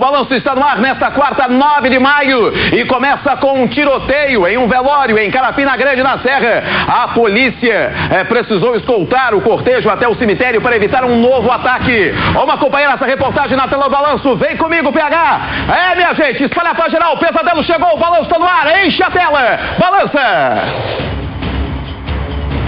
Balanço está no ar nesta quarta, 9 de maio. E começa com um tiroteio em um velório em Carapina Grande, na Serra. A polícia precisou escoltar o cortejo até o cemitério para evitar um novo ataque. Vamos acompanhar essa reportagem na tela do Balanço. Vem comigo, PH. Minha gente, espalha pra geral. O pesadelo chegou, o Balanço está no ar. Enche a tela. Balança.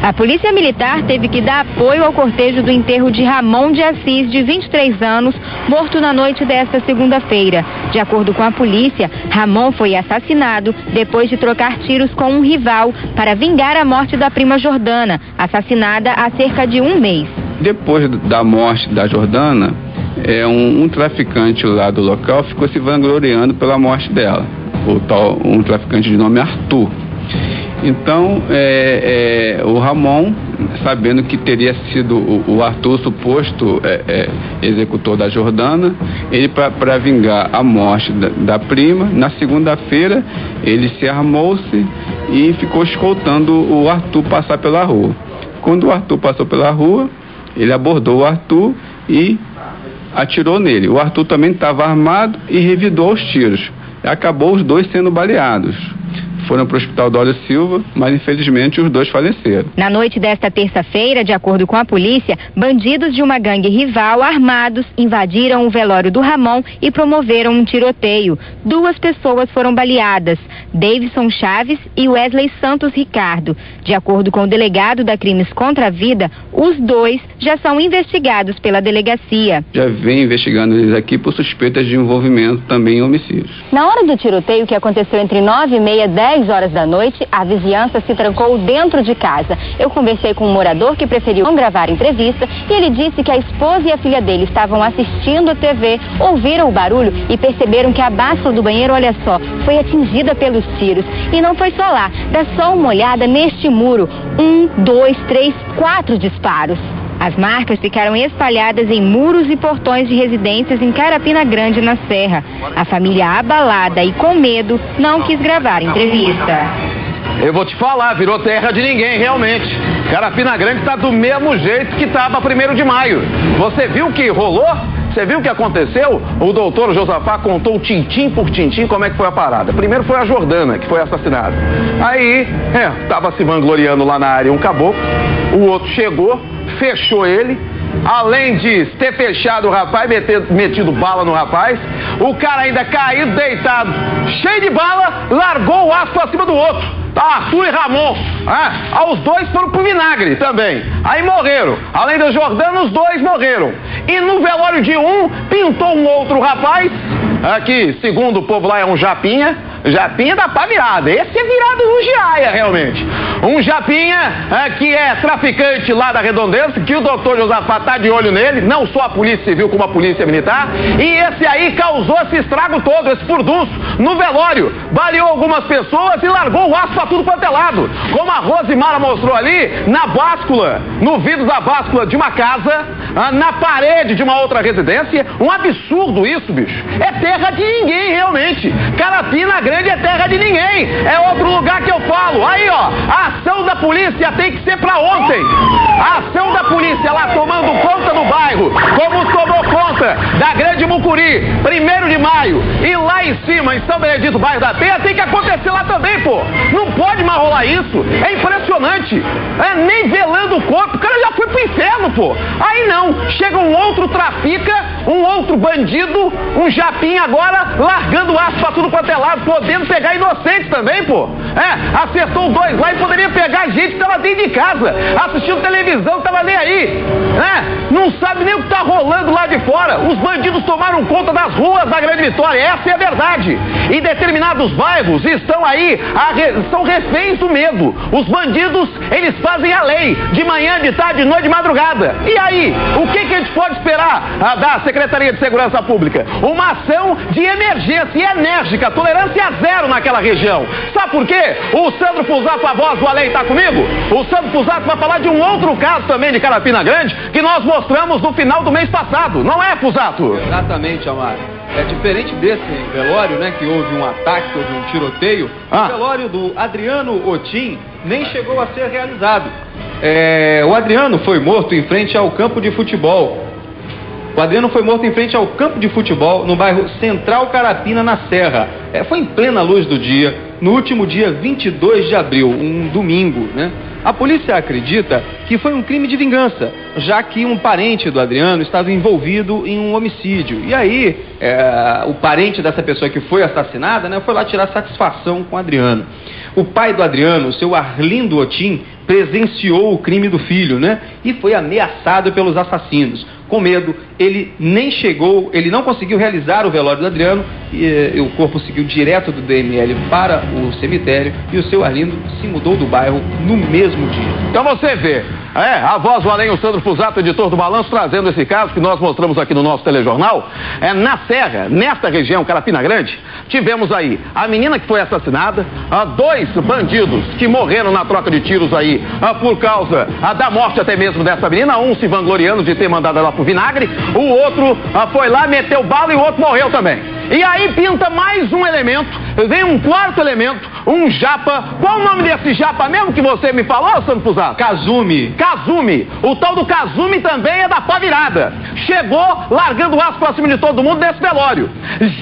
A Polícia Militar teve que dar apoio ao cortejo do enterro de Ramon de Assis, de 23 anos, morto na noite desta segunda-feira. De acordo com a polícia, Ramon foi assassinado depois de trocar tiros com um rival para vingar a morte da prima Jordana, assassinada há cerca de um mês. Depois da morte da Jordana, um traficante lá do local ficou se vangloriando pela morte dela, um traficante de nome Arthur. Então, o Ramon, sabendo que teria sido o Arthur suposto executor da Jordana, ele, para vingar a morte da prima, na segunda-feira, ele se armou-se e ficou escoltando o Arthur passar pela rua. Quando o Arthur passou pela rua, ele abordou o Arthur e atirou nele. O Arthur também estava armado e revidou os tiros. Acabou os dois sendo baleados. Foram para o hospital Dório Silva, mas infelizmente os dois faleceram. Na noite desta terça-feira, de acordo com a polícia, bandidos de uma gangue rival armados invadiram o velório do Ramon e promoveram um tiroteio. 2 pessoas foram baleadas, Davidson Chaves e Wesley Santos Ricardo. De acordo com o delegado da Crimes contra a Vida, os 2 já são investigados pela delegacia. Já vem investigando eles aqui por suspeitas de envolvimento também em homicídios. Na hora do tiroteio, que aconteceu entre 9h30 e 10 horas da noite, a vizinhança se trancou dentro de casa. Eu conversei com um morador que preferiu não gravar a entrevista e ele disse que a esposa e a filha dele estavam assistindo a TV, ouviram o barulho e perceberam que a báscula do banheiro, olha só, foi atingida pelos tiros. E não foi só lá, dá só uma olhada neste muro. 1, 2, 3, 4 disparos. As marcas ficaram espalhadas em muros e portões de residências em Carapina Grande, na Serra. A família, abalada e com medo, não quis gravar a entrevista. Eu vou te falar, virou terra de ninguém, realmente. Carapina Grande está do mesmo jeito que estava 1º de maio. Você viu o que rolou? Você viu o que aconteceu? O doutor Josafá contou tintim por tintim como é que foi a parada. Primeiro foi a Jordana, que foi assassinada. Aí, estava se vangloriando lá na área um caboclo. O outro chegou, fechou ele. Além de ter fechado o rapaz, metido bala no rapaz, o cara ainda caído, deitado, cheio de bala, largou o aço pra cima do outro. Arthur e Ramon. Os 2 foram pro vinagre também. Aí morreram. Além da Jordana, os 2 morreram. E no velório de um, pintou um outro rapaz, que segundo o povo lá é um japinha. Japinha da pá virada. Esse é virado no Giaia, realmente. Um japinha que é traficante lá da Redondeza, que o doutor Josafá tá de olho nele, não só a Polícia Civil como a Polícia Militar. E esse aí causou esse estrago todo, esse furdunço no velório. Baleou algumas pessoas e largou o aço pra tudo quanto é lado. Como a Rosimara mostrou ali, na báscula, no vidro da báscula de uma casa, na parede de uma outra residência. Um absurdo isso, bicho. É terra de ninguém, realmente. Carapina Grande é terra de ninguém. É outro lugar que eu falo. Aí, ó, a ação da polícia tem que ser pra ontem. A ação da polícia lá tomando conta do bairro, como tomou conta da Grande Mucuri, 1º de maio, e lá em cima, em São Benedito, bairro da Penha, tem que acontecer lá também, pô. Não pode mais rolar isso. É impressionante. Nem velando o corpo, o cara já foi pro inferno, pô. Aí não, chega um outro trafica, um outro bandido, um japinha agora, largando o aço pra tudo quanto é lado, podendo pegar inocentes também, pô. Acertou 2 lá e poderia pegar gente que tava dentro de casa, assistindo televisão, tava nem aí. Não sabe nem o que tá rolando lá de fora. Os bandidos tomaram conta das ruas da Grande Vitória, essa é a verdade. E determinados bairros estão aí, são reféns do medo. Os bandidos, eles fazem a lei, de manhã, de tarde, de noite, de madrugada. E aí, o que a gente pode esperar da Secretaria de Segurança Pública? Uma ação de emergência e enérgica, tolerância zero naquela região. Sabe por quê? O Sandro Fusato, a voz do além, está comigo? O Sandro Fusato vai falar de um outro caso também de Carapina Grande, que nós mostramos no final do mês passado. Não é, Fusato? Exatamente, Amaro. É diferente desse velório, né, que houve um ataque, houve um tiroteio. O velório do Adriano Otim nem chegou a ser realizado. O Adriano foi morto em frente ao campo de futebol. O Adriano foi morto em frente ao campo de futebol no bairro Central Carapina, na Serra. Foi em plena luz do dia, no último dia 22 de abril, um domingo, né? A polícia acredita que foi um crime de vingança, já que um parente do Adriano estava envolvido em um homicídio. E aí, o parente dessa pessoa que foi assassinada, né, foi lá tirar satisfação com o Adriano. O pai do Adriano, o seu Arlindo Otim, presenciou o crime do filho, né, e foi ameaçado pelos assassinos. Com medo, ele não conseguiu realizar o velório do Adriano e o corpo seguiu direto do DML para o cemitério e o seu Arlindo se mudou do bairro no mesmo dia. Então você vê, a voz do além, o Sandro Fusato, editor do Balanço, trazendo esse caso que nós mostramos aqui no nosso telejornal. Na Serra, nesta região, Carapina Grande, tivemos aí a menina que foi assassinada, 2 bandidos que morreram na troca de tiros aí por causa da morte até mesmo dessa menina, um se vangloriando de ter mandado ela pro vinagre, o outro foi lá, meteu bala e o outro morreu também. E aí pinta mais um elemento, vem um quarto elemento, um japa. Qual o nome desse japa mesmo que você me falou, Sandro Fusato? Kazumi. O tal do Kazumi também é da pá virada. Chegou largando o aço pra cima de todo mundo desse velório.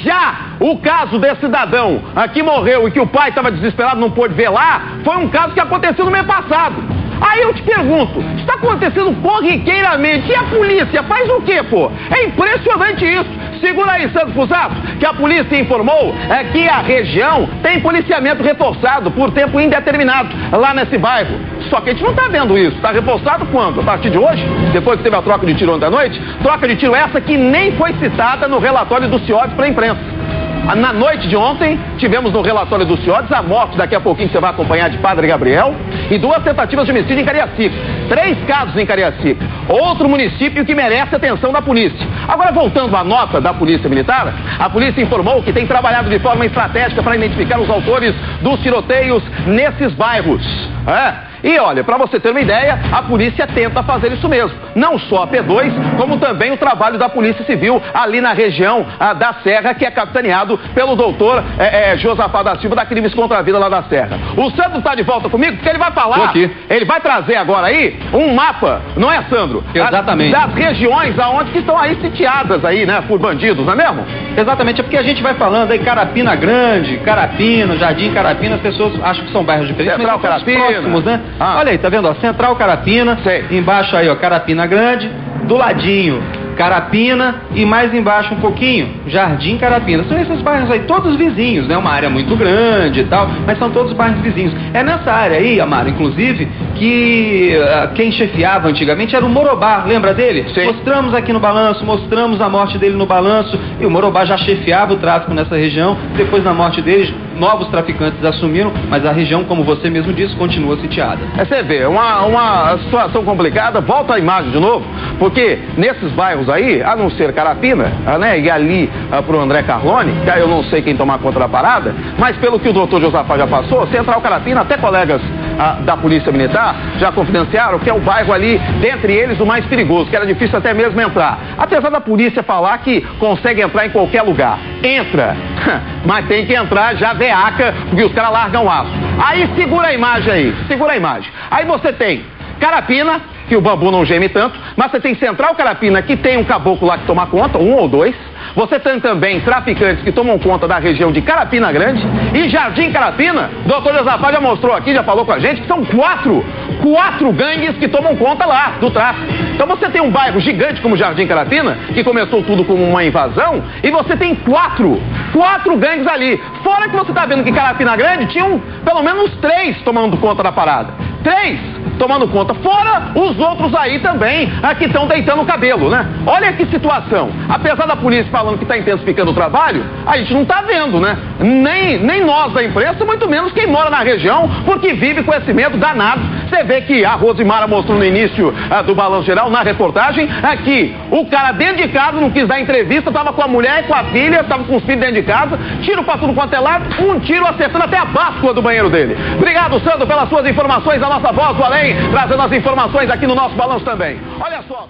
Já o caso desse cidadão que morreu e que o pai estava desesperado, não pôde velar, foi um caso que aconteceu no mês passado. Aí eu te pergunto, está acontecendo corriqueiramente, e a polícia faz o quê, pô? É impressionante isso. Segura aí, Sandro Fusato, que a polícia informou que a região tem policiamento reforçado por tempo indeterminado lá nesse bairro. Só que a gente não está vendo isso. Está reforçado quando? A partir de hoje? Depois que teve a troca de tiro ontem à noite? Troca de tiro essa que nem foi citada no relatório do CIODES para a imprensa. Na noite de ontem, tivemos no relatório do CIODES a morte, daqui a pouquinho você vai acompanhar, de Padre Gabriel, e 2 tentativas de homicídio em Cariacica. 3 casos em Cariacica. Outro município que merece a atenção da polícia. Agora, voltando à nota da Polícia Militar, a polícia informou que tem trabalhado de forma estratégica para identificar os autores dos tiroteios nesses bairros. E olha, para você ter uma ideia, a polícia tenta fazer isso mesmo. Não só a P2, como também o trabalho da Polícia Civil ali na região da Serra, que é capitaneado pelo doutor Josafá da Silva, da Crimes contra a Vida lá da Serra. O Sandro está de volta comigo, porque ele vai falar, ele vai trazer agora aí um mapa, não é, Sandro? Exatamente. Das regiões aonde que estão aí sitiadas aí, né, por bandidos, não é mesmo? Exatamente, é porque a gente vai falando aí Carapina Grande, Carapina, Jardim Carapina, as pessoas acham que são bairros diferentes, Central mas são Carapina, próximos, né? Olha aí, tá vendo, ó, Central Carapina, embaixo aí, ó, Carapina Grande, do ladinho Carapina e mais embaixo um pouquinho Jardim Carapina. São esses bairros aí, todos vizinhos, né? Uma área muito grande e tal, mas são todos bairros vizinhos. É nessa área aí, Amaro, inclusive, que quem chefiava antigamente era o Morobá, lembra dele? Sim. Mostramos aqui no Balanço, mostramos a morte dele no Balanço, e o Morobá já chefiava o tráfico nessa região. Depois da morte dele, novos traficantes assumiram, mas a região, como você mesmo disse, continua sitiada. Você vê, uma situação complicada. Volta a imagem de novo, porque nesses bairros aí, a não ser Carapina, né, e ali pro André Carlone, que aí eu não sei quem tomar conta da parada, mas pelo que o doutor Josafá já passou, Central Carapina, até colegas da Polícia Militar já confidenciaram que é o bairro ali, dentre eles, o mais perigoso, que era difícil até mesmo entrar. Apesar da polícia falar que consegue entrar em qualquer lugar. Entra, mas tem que entrar já veaca, porque os caras largam o aço. Aí segura a imagem aí, segura a imagem. Aí você tem Carapina, que o bambu não geme tanto, mas você tem Central Carapina, que tem um caboclo lá que toma conta, 1 ou 2. Você tem também traficantes que tomam conta da região de Carapina Grande. E Jardim Carapina, o doutor Josafá já mostrou aqui, já falou com a gente, que são 4 gangues que tomam conta lá do tráfico. Então você tem um bairro gigante como Jardim Carapina, que começou tudo como uma invasão, e você tem 4 gangues ali. Fora que você está vendo que Carapina Grande tinham pelo menos 3 tomando conta da parada. 3 tomando conta, fora os outros aí também, que estão deitando o cabelo, né? Olha que situação. Apesar da polícia falando que está intensificando o trabalho, a gente não está vendo, né? Nem nós da imprensa, muito menos quem mora na região, porque vive com esse medo danado. Você vê que a Rosimara mostrou no início do Balanço Geral, na reportagem, que o cara dentro de casa não quis dar entrevista, estava com a mulher e com a filha, estava com os filhos dentro de casa, tiro para tudo quanto é lado, um tiro acertando até a báscula do banheiro dele. Obrigado, Sandro, pelas suas informações, a nossa voz do além, trazendo as informações aqui no nosso Balanço também. Olha só.